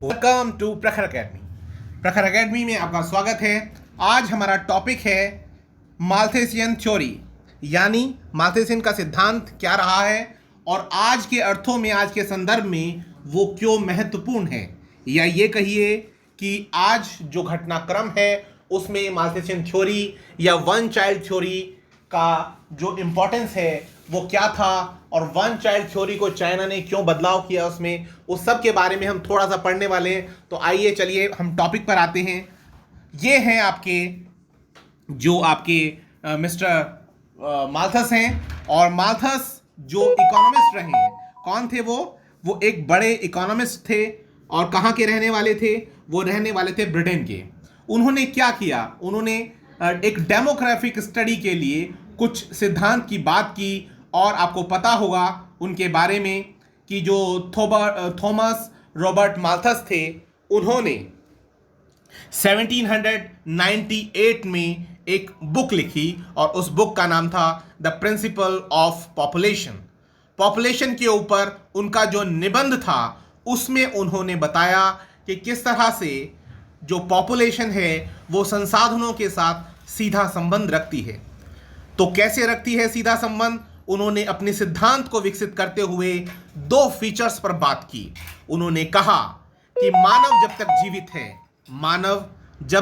Welcome to प्रखर academy. प्रखर academy में आपका स्वागत है। आज हमारा टॉपिक है माल्थेसियन थ्योरी, यानी माल्थेसियन का सिद्धांत क्या रहा है और आज के अर्थों में, आज के संदर्भ में वो क्यों महत्वपूर्ण है, या ये कहिए कि आज जो घटनाक्रम है उसमें माल्थेसियन थ्योरी या वन चाइल्ड थ्योरी का जो इम्पोर्टेंस है वो क्या था, और वन चाइल्ड थ्योरी को चाइना ने क्यों बदलाव किया उसमें, उस सब के बारे में हम थोड़ा सा पढ़ने वाले हैं। तो आइए चलिए हम टॉपिक पर आते हैं। ये हैं आपके मिस्टर माल्थस हैं, और माल्थस जो इकोनॉमिस्ट रहे हैं, कौन थे वो एक बड़े इकोनॉमिस्ट थे। और कहाँ के रहने वाले थे? वो रहने वाले थे ब्रिटेन के। उन्होंने क्या किया? उन्होंने एक डेमोग्राफिक स्टडी के लिए कुछ सिद्धांत की बात की, और आपको पता होगा उनके बारे में कि जो थॉमस रॉबर्ट माल्थस थे, उन्होंने 1798 में एक बुक लिखी, और उस बुक का नाम था the principle of population. Population के ऊपर उनका जो निबंध था उसमें उन्होंने बताया कि किस तरह से जो पॉपुलेशन है वो संसाधनों के साथ सीधा संबंध रखती है। तो कैसे रखती है सीधा संबंध? उन्होंने अपने सिद्धांत को विकसित करते हुए दो फीचर्स पर बात की। उन्होंने कहा कि मानव जब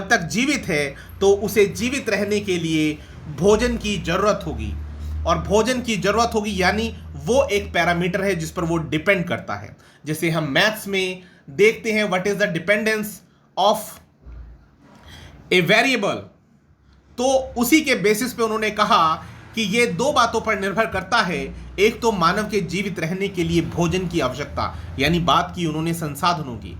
तक जीवित है तो उसे जीवित रहने के लिए भोजन की जरूरत होगी, और भोजन की जरूरत होगी यानी वो एक पैरामीटर है जिस पर वो डिपेंड करता है। जैसे हम मैथ्स में देखते हैं what is the dependence of a variable, तो उसी के बेसिस पे उन्होंने कहा कि ये दो बातों पर निर्भर करता है। एक तो मानव के जीवित रहने के लिए भोजन की आवश्यकता, यानी बात की उन्होंने संसाधनों की।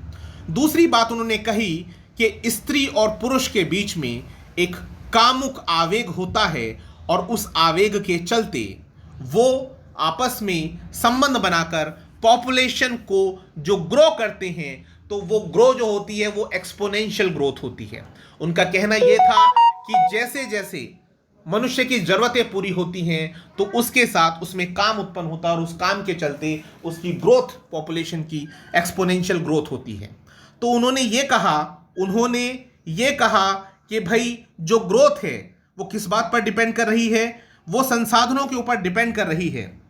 दूसरी बात उन्होंने कही कि स्त्री और पुरुष के बीच में एक कामुक आवेग होता है, और उस आवेग के चलते वो आपस में संबंध बनाकर पॉपुलेशन को जो ग्रो करते हैं, तो वो ग्रो जो होती है वो एक्सपोनेंशियल ग्रोथ होती है। उनका कहना यह था कि जैसे जैसे मनुष्य की जरूरतें पूरी होती हैं तो उसके साथ उसमें काम उत्पन्न होता है, और उस काम के चलते उसकी ग्रोथ, पॉपुलेशन की एक्सपोनेंशियल ग्रोथ होती है। तो उन्होंने ये कहा कि भाई जो ग्रोथ है वो किस बात पर डिपेंड कर रही है? वो संसाधनों के ऊपर डिपेंड कर रही है।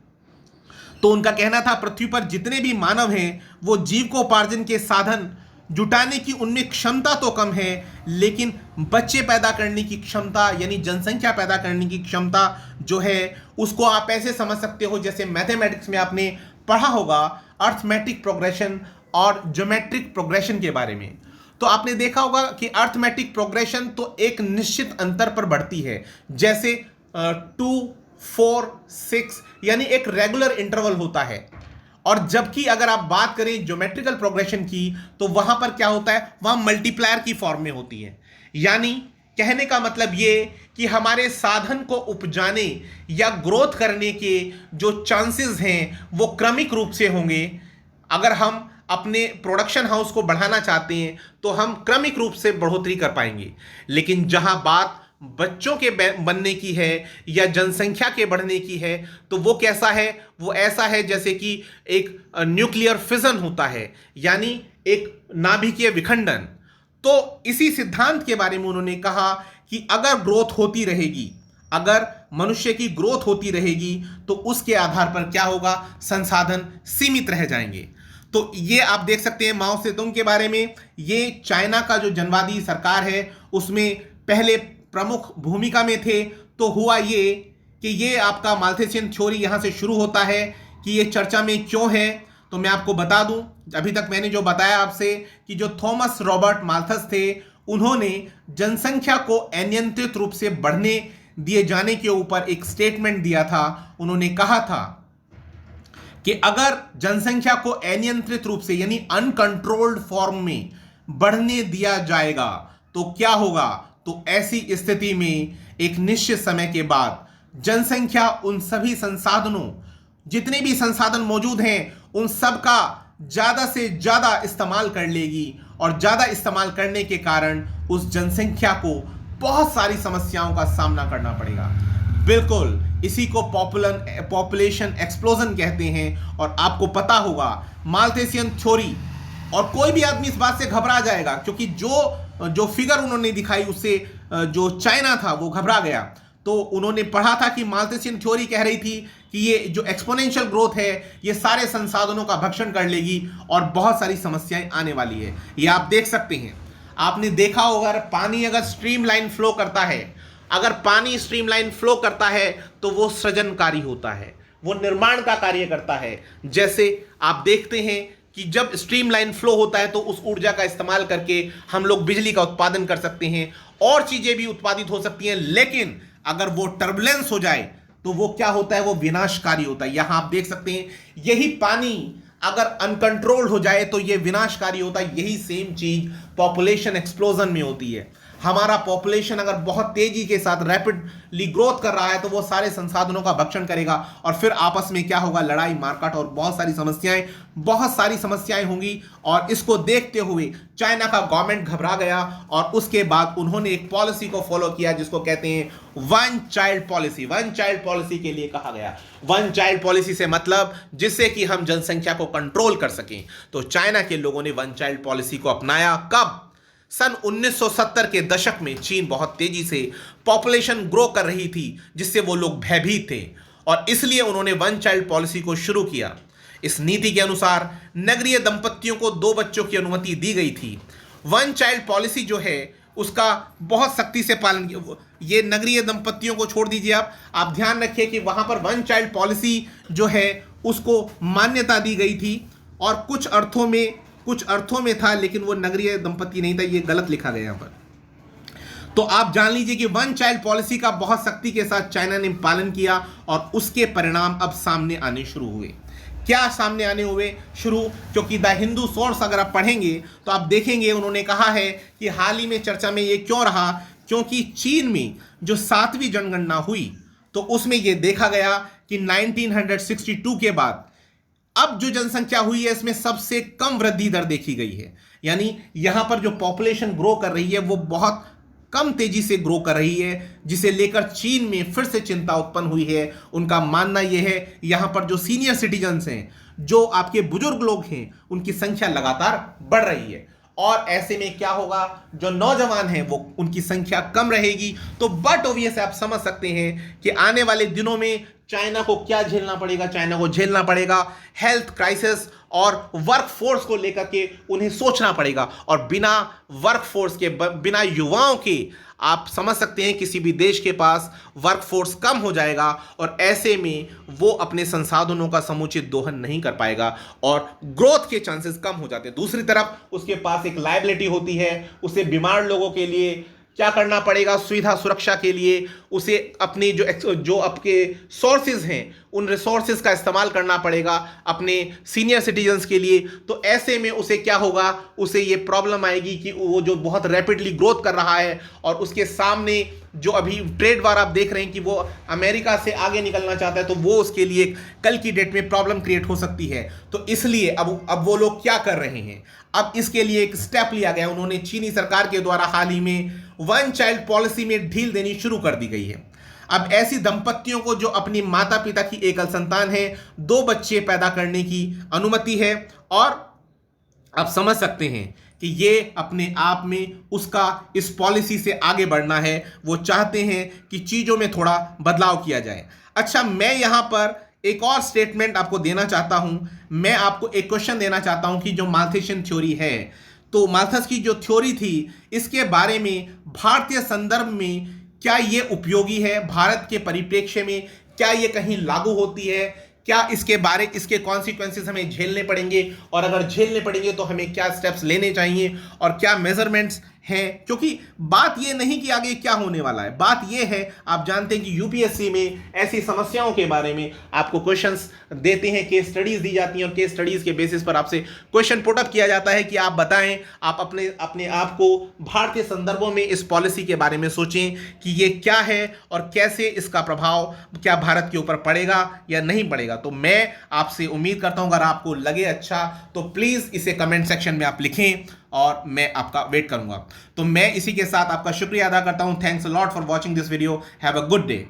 तो उनका कहना था पृथ्वी पर जितने भी मानव हैं वो जीविकोपार्जन के साधन जुटाने की उनमें क्षमता तो कम है, लेकिन बच्चे पैदा करने की क्षमता, यानी जनसंख्या पैदा करने की क्षमता जो है उसको आप ऐसे समझ सकते हो जैसे मैथमेटिक्स में आपने पढ़ा होगा अर्थमेटिक प्रोग्रेशन और ज्योमेट्रिक प्रोग्रेशन के बारे में। तो आपने देखा होगा कि अर्थमेटिक प्रोग्रेशन तो एक निश्चित अंतर पर बढ़ती है, जैसे 2, 4, 6, यानी एक रेगुलर इंटरवल होता है। और जबकि अगर आप बात करें ज्योमेट्रिकल प्रोग्रेशन की, तो वहां पर क्या होता है? वहां मल्टीप्लायर की फॉर्म में होती है। यानी कहने का मतलब ये कि हमारे साधन को उपजाने या ग्रोथ करने के जो चांसेस हैं वो क्रमिक रूप से होंगे। अगर हम अपने प्रोडक्शन हाउस को बढ़ाना चाहते हैं तो हम क्रमिक रूप से बढ़ोतरी कर पाएंगे, लेकिन जहां बात बच्चों के बनने की है या जनसंख्या के बढ़ने की है, तो वो कैसा है? वो ऐसा है जैसे कि एक न्यूक्लियर फिजन होता है, यानी एक नाभिकीय विखंडन। तो इसी सिद्धांत के बारे में उन्होंने कहा कि अगर ग्रोथ होती रहेगी, अगर मनुष्य की ग्रोथ होती रहेगी, तो उसके आधार पर क्या होगा? संसाधन सीमित रह जाएंगे। तो ये आप देख सकते हैं माओ सेतुंग के बारे में। ये चाइना का जो जनवादी सरकार है उसमें पहले प्रमुख भूमिका में थे। तो हुआ ये कि ये आपका माल्थेसियन थ्योरी यहाँ से शुरू होता है कि ये चर्चा में क्यों है। तो मैं आपको बता दूं, अभी तक मैंने जो बताया आपसे कि जो थॉमस रॉबर्ट माल्थस थे, उन्होंने जनसंख्या को अनियंत्रित रूप से बढ़ने दिए जाने के ऊपर एक स्टेटमेंट दिया था। उन्होंने कहा था कि अगर जनसंख्या को अनियंत्रित रूप से, यानी अनकंट्रोल्ड फॉर्म में बढ़ने दिया जाएगा तो क्या होगा? तो ऐसी स्थिति में एक निश्चित समय के बाद जनसंख्या उन सभी संसाधनों, जितने भी संसाधन मौजूद हैं, उन सब का ज्यादा से ज्यादा इस्तेमाल कर लेगी, और ज्यादा इस्तेमाल करने के कारण उस जनसंख्या को बहुत सारी समस्याओं का सामना करना पड़ेगा। बिल्कुल इसी को पॉपुलेशन एक्सप्लोजन कहते हैं। और आपको पता होगा माल्थेसियन थ्योरी और कोई भी आदमी इस बात से घबरा जाएगा, क्योंकि जो फिगर उन्होंने दिखाई उससे जो चाइना था वो घबरा गया। तो उन्होंने पढ़ा था कि माल्थसियन थ्योरी कह रही थी कि ये जो एक्सपोनेंशियल ग्रोथ है ये सारे संसाधनों का भक्षण कर लेगी और बहुत सारी समस्याएं आने वाली है। ये आप देख सकते हैं, आपने देखा होगा पानी अगर स्ट्रीमलाइन फ्लो करता है, अगर पानी स्ट्रीमलाइन फ्लो करता है तो वो सृजनकारी होता है, वो निर्माण का कार्य करता है। जैसे आप देखते हैं कि जब स्ट्रीमलाइन फ्लो होता है तो उस ऊर्जा का इस्तेमाल करके हम लोग बिजली का उत्पादन कर सकते हैं और चीजें भी उत्पादित हो सकती हैं। लेकिन अगर वो टर्बुलेंस हो जाए तो वो क्या होता है, वो विनाशकारी होता है। यहां आप देख सकते हैं, यही पानी अगर अनकंट्रोल्ड हो जाए तो ये विनाशकारी होता है। यही सेम चीज पॉपुलेशन एक्सप्लोजन में होती है। हमारा पॉपुलेशन अगर बहुत तेजी के साथ रैपिडली ग्रोथ कर रहा है तो वो सारे संसाधनों का भक्षण करेगा और फिर आपस में क्या होगा, लड़ाई मारकाट और बहुत सारी समस्याएं होंगी। और इसको देखते हुए चाइना का गवर्नमेंट घबरा गया और उसके बाद उन्होंने एक पॉलिसी को फॉलो किया जिसको कहते हैं one child policy. One child policy के लिए कहा गया, वन चाइल्ड पॉलिसी से मतलब जिससे कि हम जनसंख्या को कंट्रोल कर सकें। तो चाइना के लोगों ने वन चाइल्ड पॉलिसी को अपनाया। कब? सन 1970 के दशक में चीन बहुत तेजी से पॉपुलेशन ग्रो कर रही थी जिससे वो लोग भयभीत थे और इसलिए उन्होंने वन चाइल्ड पॉलिसी को शुरू किया। इस नीति के अनुसार नगरीय दंपतियों को 2 बच्चों की अनुमति दी गई थी। वन चाइल्ड पॉलिसी जो है उसका बहुत सख्ती से पालन किया। ये नगरीय दंपतियों को छोड़ दीजिए, आप ध्यान रखिए कि वहां पर वन चाइल्ड पॉलिसी जो है उसको मान्यता दी गई थी और कुछ अर्थों में था, लेकिन वो नगरीय दंपति नहीं था। ये गलत लिखा गया यहाँ पर। तो आप जान लीजिए कि वन चाइल्ड पॉलिसी का बहुत सख्ती के साथ चाइना ने पालन किया और उसके परिणाम अब सामने आने शुरू हुए। क्या सामने आने हुए शुरू? क्योंकि द हिंदू सोर्स अगर आप पढ़ेंगे तो आप देखेंगे उन्होंने कहा है कि हाल ही में चर्चा में ये क्यों रहा, क्योंकि चीन में जो 7वीं जनगणना हुई तो उसमें ये देखा गया कि 1962 के बाद अब जो जनसंख्या हुई है इसमें सबसे कम वृद्धि दर देखी गई है। यानी यहां पर जो पॉपुलेशन ग्रो कर रही है वो बहुत कम तेजी से ग्रो कर रही है, जिसे लेकर चीन में फिर से चिंता उत्पन्न हुई है। उनका मानना यह है यहां पर जो सीनियर सिटीजन्स हैं, जो आपके बुजुर्ग लोग हैं, उनकी संख्या लगातार बढ़ रही है और ऐसे में क्या होगा, जो नौजवान हैं वो उनकी संख्या कम रहेगी। तो बट ऑब्वियस आप समझ सकते हैं कि आने वाले दिनों में चाइना को क्या झेलना पड़ेगा। चाइना को झेलना पड़ेगा हेल्थ क्राइसिस और वर्क फोर्स को लेकर के उन्हें सोचना पड़ेगा। और बिना वर्क फोर्स के, बिना युवाओं के आप समझ सकते हैं किसी भी देश के पास वर्क फोर्स कम हो जाएगा और ऐसे में वो अपने संसाधनों का समुचित दोहन नहीं कर पाएगा और ग्रोथ के चांसेस कम हो जाते हैं। दूसरी तरफ उसके पास एक लायबिलिटी होती है, उसे बीमार लोगों के लिए क्या करना पड़ेगा, सुविधा सुरक्षा के लिए उसे अपनी जो आपके सोर्सेज हैं उन रिसोर्सेज का इस्तेमाल करना पड़ेगा अपने सीनियर सिटीजन्स के लिए। तो ऐसे में उसे क्या होगा, उसे ये प्रॉब्लम आएगी कि वो जो बहुत रैपिडली ग्रोथ कर रहा है और उसके सामने जो अभी ट्रेड वार आप देख रहे हैं कि वो अमेरिका से आगे निकलना चाहता है, तो वो उसके लिए कल की डेट में प्रॉब्लम क्रिएट हो सकती है। तो इसलिए अब वो लोग क्या कर रहे हैं, अब इसके लिए एक स्टेप लिया गया। उन्होंने चीनी सरकार के द्वारा हाल ही में वन चाइल्ड पॉलिसी में ढील देनी शुरू कर दी गई है। अब ऐसी दंपतियों को जो अपनी माता पिता की एकल संतान है 2 बच्चे पैदा करने की अनुमति है और आप समझ सकते हैं कि ये अपने आप में उसका इस पॉलिसी से आगे बढ़ना है। वो चाहते हैं कि चीज़ों में थोड़ा बदलाव किया जाए। अच्छा, मैं यहाँ पर एक और स्टेटमेंट आपको देना चाहता हूँ। मैं आपको एक क्वेश्चन देना चाहता हूँ कि जो माल्थसियन थ्योरी है, तो माल्थस की जो थ्योरी थी इसके बारे में भारतीय संदर्भ में क्या ये उपयोगी है, भारत के परिप्रेक्ष्य में क्या ये कहीं लागू होती है, क्या इसके कॉन्सिक्वेंसेस हमें झेलने पड़ेंगे और अगर झेलने पड़ेंगे तो हमें क्या स्टेप्स लेने चाहिए और क्या मेजरमेंट्स हैं। क्योंकि बात ये नहीं कि आगे क्या होने वाला है, बात ये है, आप जानते हैं कि यूपीएससी में ऐसी समस्याओं के बारे में आपको क्वेश्चंस देते हैं, केस स्टडीज दी जाती हैं और केस स्टडीज के बेसिस पर आपसे क्वेश्चन पुट अप किया जाता है कि आप बताएं, आप अपने आप को भारतीय संदर्भों में इस पॉलिसी के बारे में सोचें कि ये क्या है और कैसे इसका प्रभाव क्या भारत के ऊपर पड़ेगा या नहीं पड़ेगा। तो मैं आपसे उम्मीद करता हूं अगर आपको लगे अच्छा तो प्लीज़ इसे कमेंट सेक्शन में आप लिखें और मैं आपका वेट करूंगा। तो मैं इसी के साथ आपका शुक्रिया अदा करता हूं। Thanks a lot for watching this video. Have a good day.